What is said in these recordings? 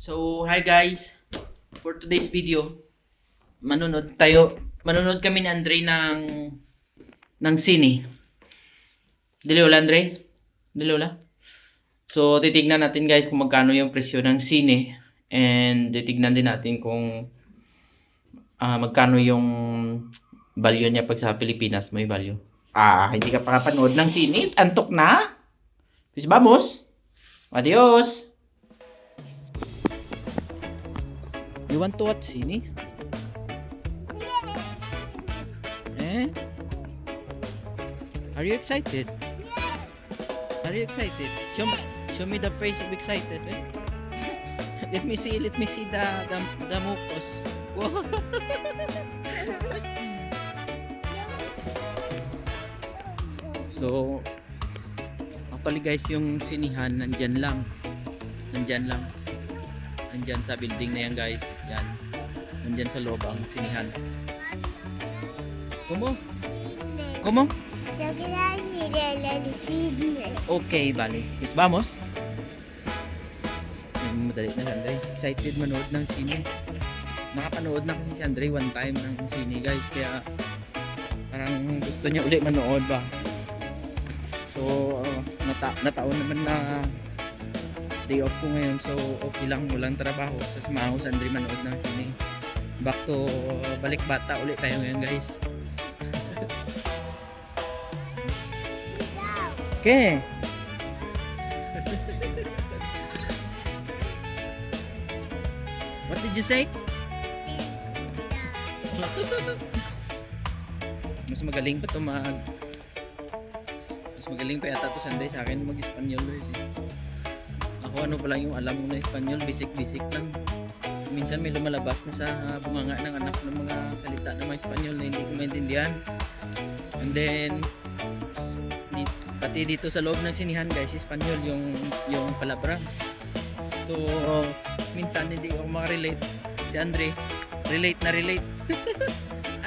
So, hi guys. For today's video, manunod kami ni Andre ng sine. Dili wala Andre? Dili wala? So, titignan natin guys kung magkano yung presyo ng sine and titignan din natin kung magkano yung value niya pag sa Pilipinas may value. Hindi ka pa kapanood ng sine? Antok na? Pues vamos. Adios. You want to watch sine? Eh? Are you excited? Are you excited? Show me the face of excited. Eh? Let me see the mucus. Wow. So, actually guys, yung sinihan nandyan lang. Nandyan sa building na yan guys. Yan. Nandyan sa loob ang sinihan. ¿Cómo? ¿Cómo? Yo quería ir al cine. Okay, vale. Pues vamos. Madali na si Andre. Excited manood ng sine. Nakapanood na kasi si Andre one time ng sine guys. Kaya parang gusto niya ulit manood ba. So, nataon naman na day off ko ngayon. So, okay lang. Walang trabaho. So, sumama ko si Andre manood ng sine. Back to balik bata ulit tayo ngayon guys. Okay. What did you say? Mas magaling pa Mas magaling pa yata to Sunday sa akin mag-Espanyol guys eh. Ako ano pa lang yung alam mo na Espanyol, basic lang. Minsan may lumalabas na sa bunganga ng anak ng mga salita ng mga Espanyol na hindi ko maintindihan. And then pati dito sa loob ng sinihan guys, Espanyol yung palabra. So minsan hindi ako makarelate. Si Andre, relate.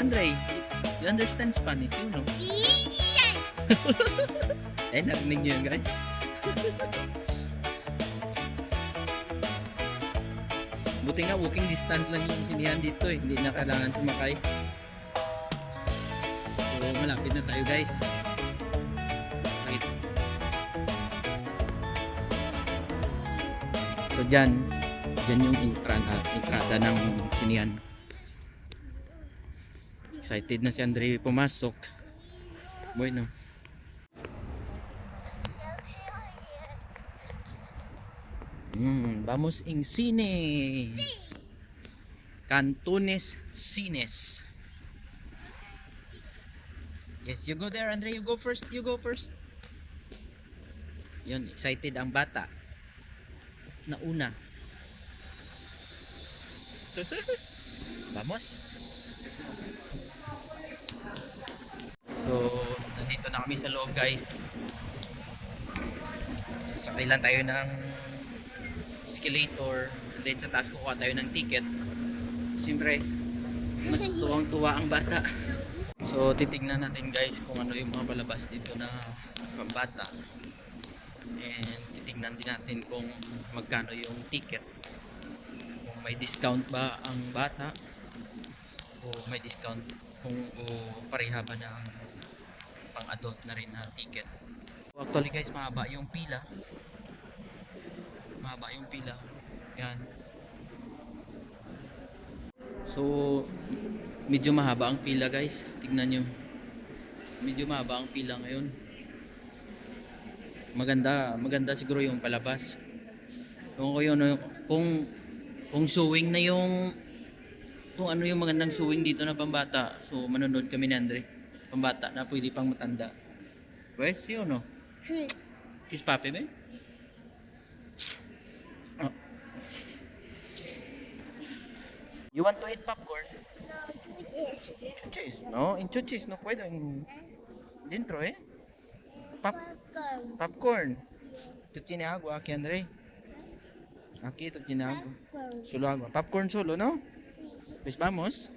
Andre, you understand Spanish, you know? Yes! Narinig niyo yun guys. Buti nga walking distance lang yung sinihan dito eh. Hindi na kailangan sumakay. So malapit na tayo guys. So dyan yung entrada ng sinihan. Excited na si Andre pumasok. Bueno. Vamos en cine. Cantones Cines. Yes, you go there Andre, you go first. Yun, excited ang bata. Nauna. Vamos. So, nandito na kami sa loob guys. Sasakay lang tayo ng escalator. And then sa taas kukuha tayo ng ticket. Siyempre, mas tuwang-tuwa ang bata. So, titignan natin guys kung ano yung mga palabas dito na pambata. And titignan din natin kung magkano yung ticket. Kung may discount ba ang bata o may discount o pareha ba ng pang adult na rin na ticket. So, actually guys, mahaba yung pila. Yan. So medyo mahaba ang pila guys. Tignan nyo. Medyo mahaba ang pila ngayon. Maganda siguro yung palabas. Kung showing na kung ano yung magandang showing dito na pambata. So manonood kami ni Andre. Pambata na pwede pang matanda. Pues, yun no? Sí. Kiss papi ba? Oh. You want to eat popcorn? No, yes. Chuchis, no? En chuchis no puedo. Dentro, eh? Popcorn. Popcorn. ¿Tú tienes agua aquí, André? Aquí tú tienes agua. Popcorn. Solo agua. Popcorn solo, ¿no? Pues vamos.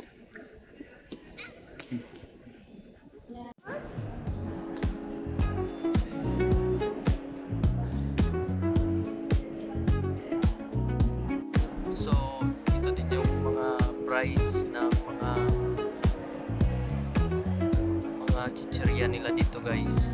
price ng mga chicheria nila dito, guys.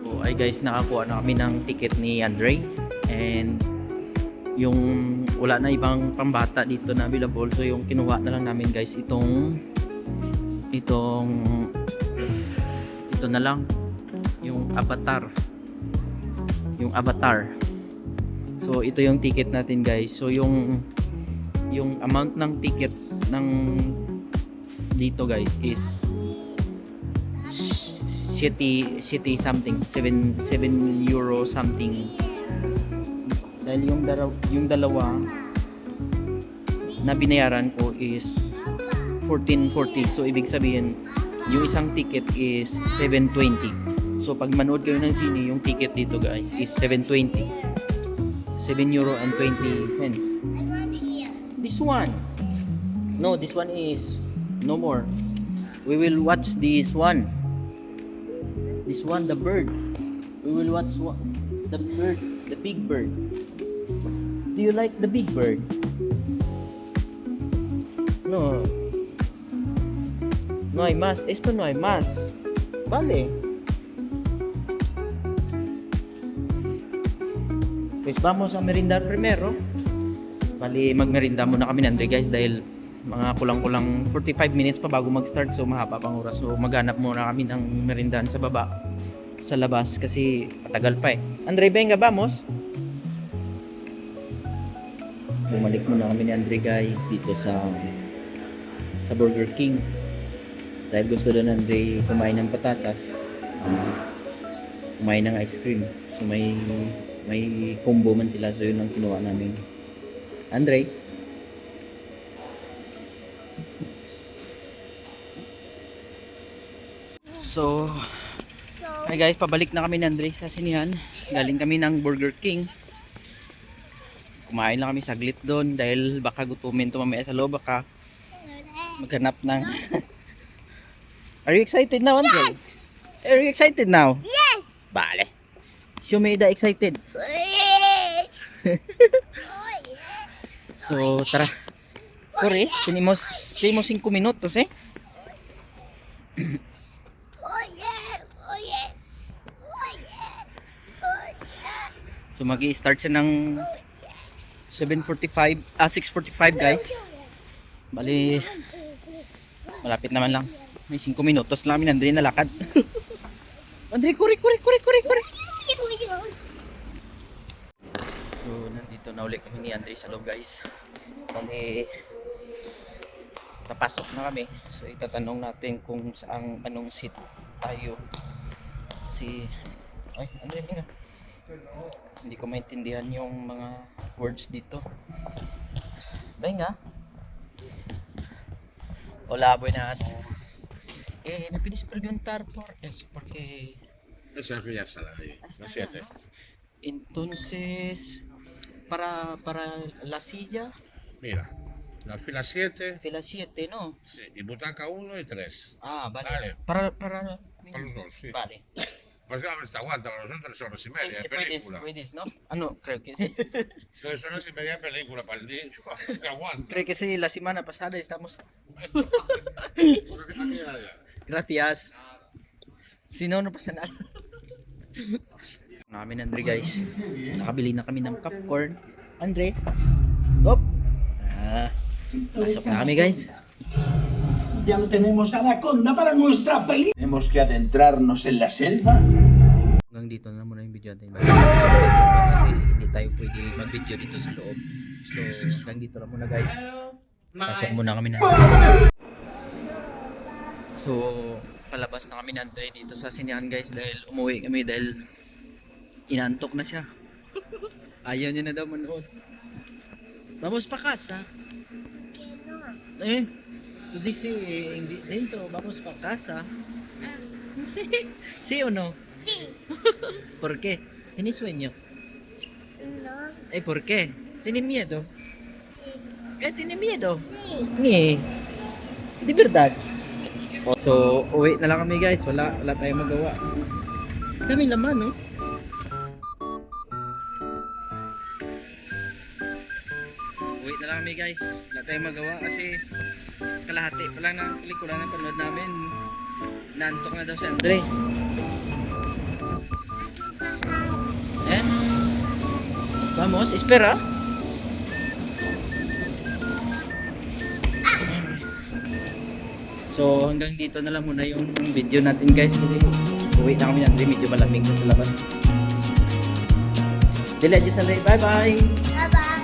So, ay guys, nakakuha na kami ng ticket ni Andre, and yung wala na ibang pambata dito na available, so yung kinuha na lang namin guys ito na lang, yung Avatar. So ito yung ticket natin guys. So yung amount ng ticket ng dito guys is city something, 7 euro something. Dahil yung dalawa na binayaran ko is 14.40. So ibig sabihin yung isang ticket is 7.20. So pag manood kayo ng sine, yung ticket dito guys is 7.20. 7 euro and 20 cents. This one. No, this one is no more. We will watch this one. This one, the bird. We will watch the bird, the big bird. Do you like the big bird? No. No hay más. Esto no hay más. Vale. Pues vamos a merendar primero. Bali, magmerinda muna kami Andre guys dahil mga kulang-kulang 45 minutes pa bago mag-start, so mahaba pang oras. So maghanap muna kami ng merindahan sa baba, sa labas kasi matagal pa eh. Andre, venga, vamos. Bumalik muna kami ni Andre guys dito sa Burger King dahil gusto doon Andre kumain ng patatas, kumain ng ice cream. So may combo man sila, so yun ang kinuha namin. Andre, so hi guys, pabalik na kami ni Andre sa sinihan. Galing kami ng Burger King. Kumain lang kami saglit doon dahil baka gutumin to mamaya sa loob, baka maghanap ng Are you excited now, Andre? Are you excited now? Yes! Bale. Si Umeda excited. So, tara. Corre, tenemos 5 minutos eh. So, magi-start siya ng 6:45 guys. Bali, malapit naman lang. May 5 minutos lang kami Andre na lakad. Andre, corre. So, nandito na ulit kami ni Andre sa loob guys. Kami napasok na kami. So, itatanong natin kung anong seat tayo. Ay, Andre, nga. Hindi ko maintindihan yung mga words dito. Venga. Hola, buenas. ¿Me puedes preguntar por eso? Porque... Esa ya está ahí, la 7. Entonces, para la silla, Mira, la fila 7, fila 7, ¿no? sí, y butaca 1 y 3. Ah, vale. Vale. Para los dos, sí. Vale. Pues ya, te aguanta, son 3 horas y Sí, media de sí, película. puedes, ¿no? Ah, no, creo que sí. 3 horas y media de película para el día, te aguanta. Creo que sí, la semana pasada estamos... Porque que aquí haya. Gracias. Si no, no pasa nada. Namin Andre guys. Nakabili na kami ng popcorn. Andre. Hop. Pasok na kami guys. Ya no tenemos anaconda para nuestra película. Tenemos que adentrarnos en la selva. Hanggang dito na muna yung video natin. Kasi hindi tayo pwede mag-video dito sa loob. So hanggang dito na muna guys. Pasok muna kami na. So palabas na kami na Andre dito sa sinihan guys dahil umuwi kami dahil inantok na siya. Ayaw niya na daw manood. Vamos pa casa. Tú dices dentro, vamos pa casa. Sí. ¿Sí o no? Sí. ¿Por qué? ¿Tienes sueño? No. ¿Por qué? ¿Tienes miedo? ¿Tienes miedo? Sí. Ni. Di verdad? So, uwi na lang kami guys. Wala tayong magawa. Dami laman, no? na kami guys. Wala tayong magawa kasi kalahati pa lang ng pelikula na panood namin. Naantok na daw si Andre. Eh? Vamos, espera. So hanggang dito na lang muna yung video natin guys. Kasi uwi na kami ni Andre. Medyo malamig na sa labas. Dili, Diyos Andre. Bye bye. Bye-bye.